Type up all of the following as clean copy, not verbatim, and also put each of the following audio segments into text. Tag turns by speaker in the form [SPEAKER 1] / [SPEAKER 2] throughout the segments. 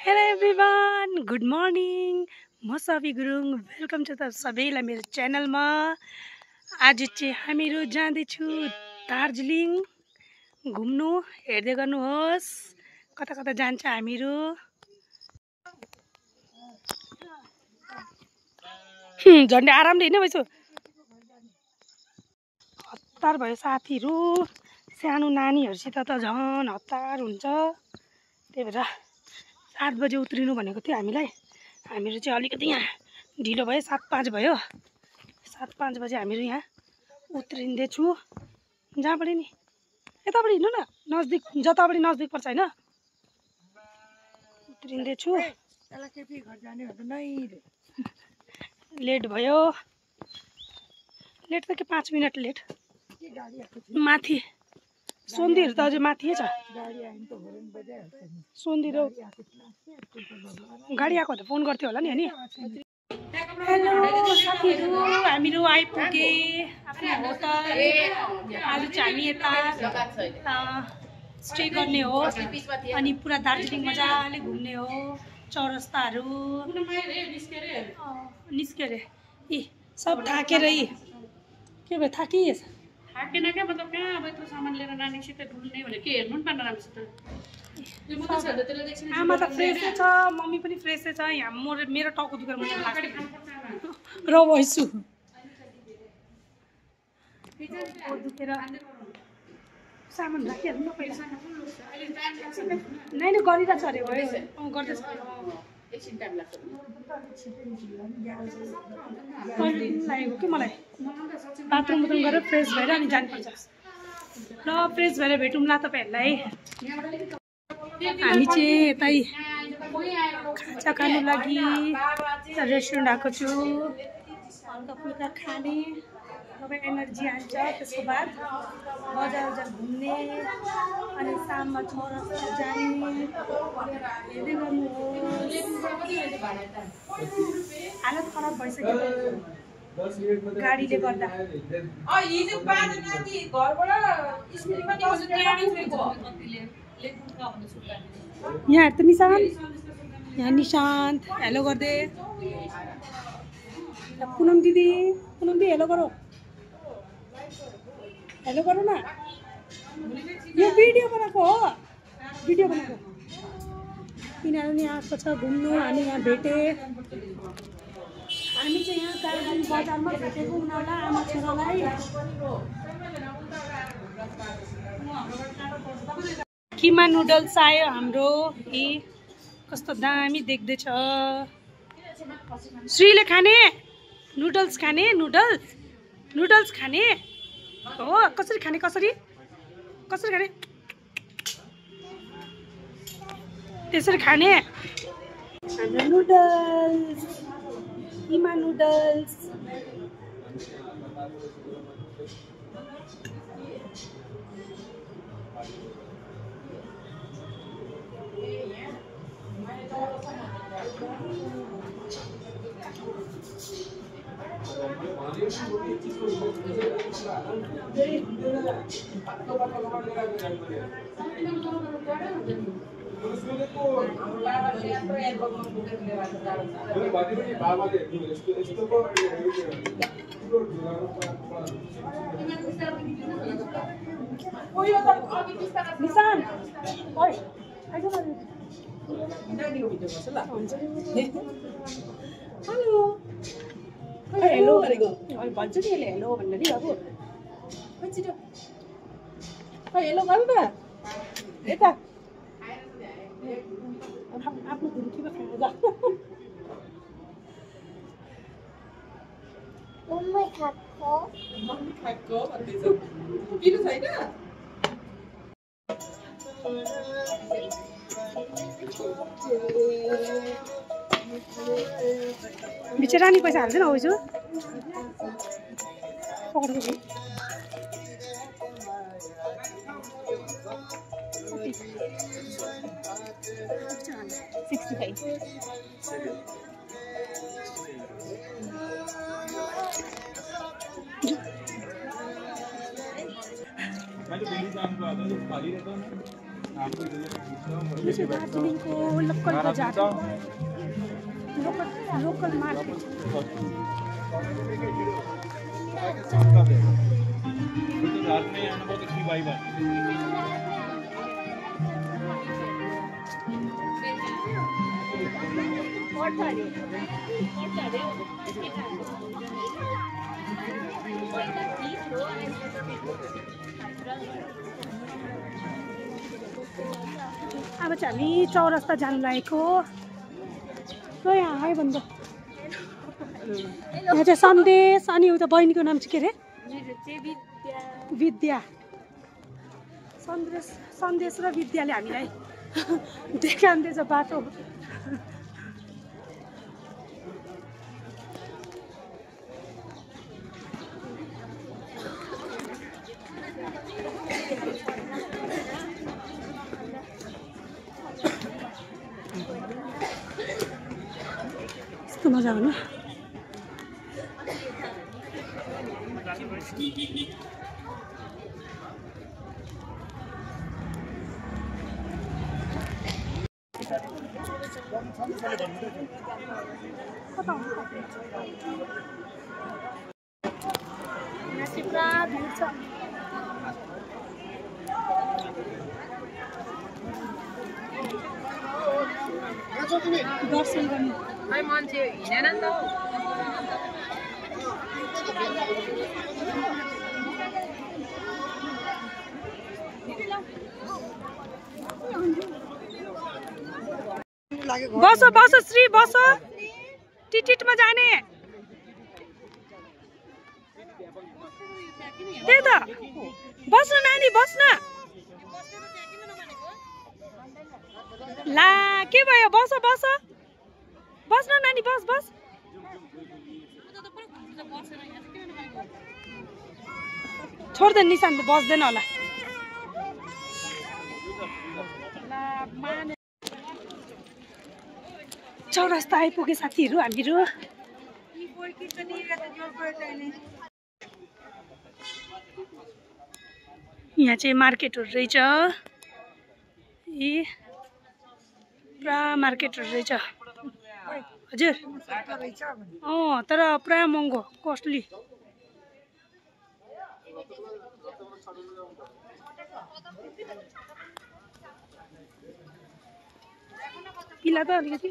[SPEAKER 1] Hello everyone, good morning. म सफी Gurung, welcome छ त सबैलाई मेरो च्यानलमा। आज चाहिँ हामीहरू जाँदैछु दार्जिलिङ घुम्नु। हेर्दै गर्नुहोस् कता कता जान्छ हामीहरू। झन्डै आरामले हिँड्ने भएछु, हतार भयो साथीहरू। सानो नानीहरूसित त झन् हतार हुन्छ। त्यही भएर 7 बजे उत्रिनु भनेको थियो हामीलाई। हामीहरू चाहिँ अलिकति यहाँ ढिलो भयो, 7:05 भयो। 7:05 बजे हामीहरू यहाँ उत्रिँदैछु। जहाँबाट नि यताबाट हिँड्नु न, नजिक जताबाट नजिक पर्छ होइन। उत्रिँदैछु। लेट भयो, लेट त के 5 मिनट लेट। माथि सोन्दिहरू त अझै माथि छ। सोन्दी र गाडी आएको त फोन गर्थ्यो होला नि अनि। हेलो साथीहरू, हामीहरू आइपुगे आफ्नो होटल। आज चाहिँ हामी यता स्टे गर्ने हो अनि पुरा दार्जिलिङ मजाले घुम्ने हो। चौरस्ताहरू निस्क्यो अरे। यी सब थाकेर यी के भयो, थाकिएछ।
[SPEAKER 2] थाकेन क्या, मतलब कहाँ अब यत्रो सामान लिएर नानीसित डुल्ने भने के हेर्नु नि पार्न राम्रोसित।
[SPEAKER 1] आमा त फ्रेसै छ, मम्मी पनि फ्रेसै छ। यहाँ मेरो टाउको दुखेर म र भइसु दुखेर सामान राखिहाल्नु न पहिला। नै गरिरहेको छ अरे, गर्दैछ। लागेको कि मलाई बाथरुम गरेर फ्रेस भएर अनि जानुपर्छ। ल फ्रेस भएर भेटौँला तपाईँहरूलाई। हामी चाहिँ यतै खाजा खानु लागि रेस्टुरेन्ट आएको छु। हल्का फुल्का खाने, तपाईँ एनर्जी आन्छ। त्यसको बाद बजार घुम्ने अनि शाममा चौरस्ता जाने। हेर्दै गर्नुहोस्। हालत खराब भइसक्यो गाडीले गर्दा। यहाँ हेर्नु त निशान्त, यहाँ निशान्त हेलो गर्दै। पुनम दिदी हेलो गरौ, हेलो गरौ न। यो भिडियो बनाएको हो, भिडियो बनाएको। यिनीहरू नि आएको छ घुम्नु, हामी यहाँ भेटे। हामी चाहिँ यहाँ दार्जिलिङ बजारमा भेटेको उनीहरूलाई, आमा छोरालाई। किमा नुडल्स आयो हाम्रो। यी कस्तो दामी देख्दैछ। श्रीले खाने नुडल्स खाने, नुडल्स खाने हो। कसरी खाने, कसरी खाने, त्यसरी खाने हाम्रो नुडल्स। किमा नुडल्स हेलो हेलो भनेको भन्छ नि यसले, हेलो भनेर नि बाबु। हेलो गर्नु त यता आफ्नो धुर्कीमा खाएर जा।
[SPEAKER 3] मम्मी खाएको
[SPEAKER 2] किन छैन?
[SPEAKER 1] बिचरा नि पैसा हाल्दैन हो जो पकडेको 65। दार्जिलिङको लोकल बजार लोकल मार्केट अब चाहिँ हामी चौरस्ता जानु लागेको ल यहाँ आयो भन्दा यहाँ चाहिँ सन्देश अनि उता बहिनीको नाम चाहिँ के अरे विद्या सन्देश र विद्याले हामीलाई देखाउँदैछ बाटो यस्तो मजा भन्नु कता हुन्छ यहाँ चाहिँ पुरा भिड छ दर्शन गर्नु
[SPEAKER 2] मान्छे हिँडेन नि त
[SPEAKER 1] बस बस श्री बस टिटिटमा जाने त्यही त बस्न नानी बस्न ला के भयो बस बस बस्न नानी बस बस छोड्दैन निशान त बस्दैन होला चौरस्ता आइपुगे साथीहरू हामीहरू यहाँ चाहिँ मार्केटहरू रहेछ ए पुरा मार्केटहरू रहेछ हजुर तर पुरा महँगो कस्टली पिला त अलिकति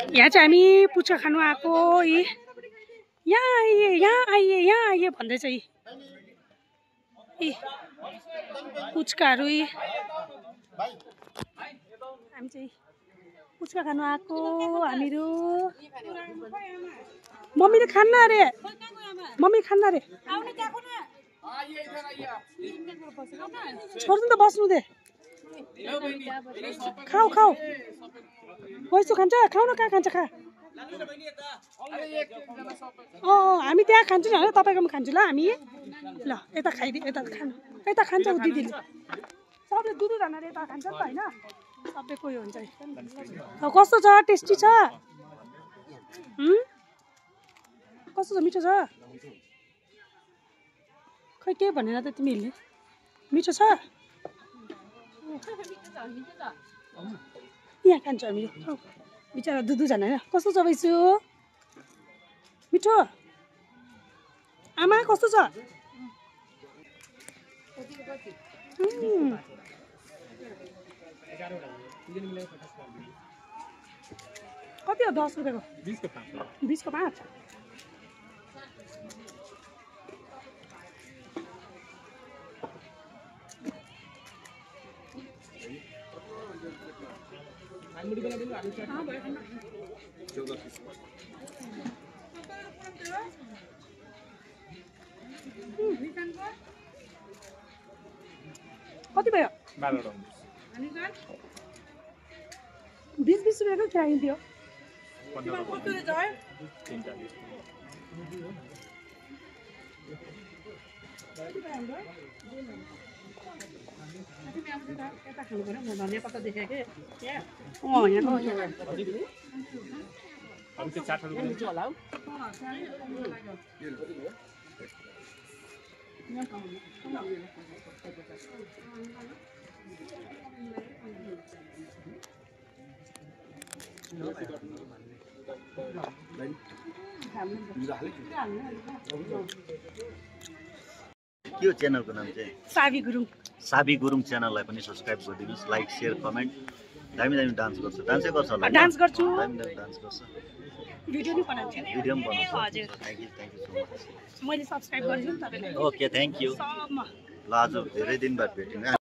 [SPEAKER 1] यहाँ चाहिँ हामी पुच्का खानु आएको यहाँ आइए भन्दैछ यी पुच्काहरू हामी चाहिँ पुच्का खानु आएको हामीहरू मम्मीले खान्न अरे मम्मी खान्न अरे छोड्नु त बस्नु दे खाऊ खाऊ वैसो खान्छ खाऊ न कहाँ खान्छ खा हामी त्यहाँ खान्छौँ नि तपाईँकोमा खान्छु ल हामी ल यता खाइदियो यता खानु यता खान्छ ऊ दिदीले सबले दुधजनाले यता खान्छ नि त होइन सबैको उयो हुन्छ कस्तो छ टेस्टी छ कस्तो छ मिठो छ खै के भनेर त तिमीहरूले मिठो छ यहाँ खान्छौँ हामीले बिचरा दुधजना होइन कस्तो छ वैसु मिठो आमा कस्तो छ कति हो 10 रुपियाँको 20 को 5 कति भयो 20 रुपियाँको खाइदियो
[SPEAKER 2] यता खानु पर्यो म धनियाँ पत्ता देखेँ कि यहाँको
[SPEAKER 3] अरू त्यो चाटहरू
[SPEAKER 2] होला हौ
[SPEAKER 4] के हो च्यानलको नाम चाहिँ?
[SPEAKER 1] साबी गुरुङ।
[SPEAKER 4] साबी गुरुङ च्यानललाई पनि सब्सक्राइब गरिदिनुहोस्, लाइक सेयर कमेन्ट। दामी दामी डान्स गर्छ, डान्सै गर्छ होला?
[SPEAKER 1] डान्स गर्छु,
[SPEAKER 4] दामी दामी डान्स गर्छ,
[SPEAKER 1] भिडियो नि बनाउँछु।
[SPEAKER 4] भिडियो पनि बनाउँछ।
[SPEAKER 1] हजुर,
[SPEAKER 4] थ्याङ्क यू सो मच।
[SPEAKER 1] मैले सब्सक्राइब गरिदिनु तपाईँलाई।
[SPEAKER 4] Okay thank you.
[SPEAKER 1] सबमा
[SPEAKER 4] ल आज धेरै दिन बाद भेट्यौँ।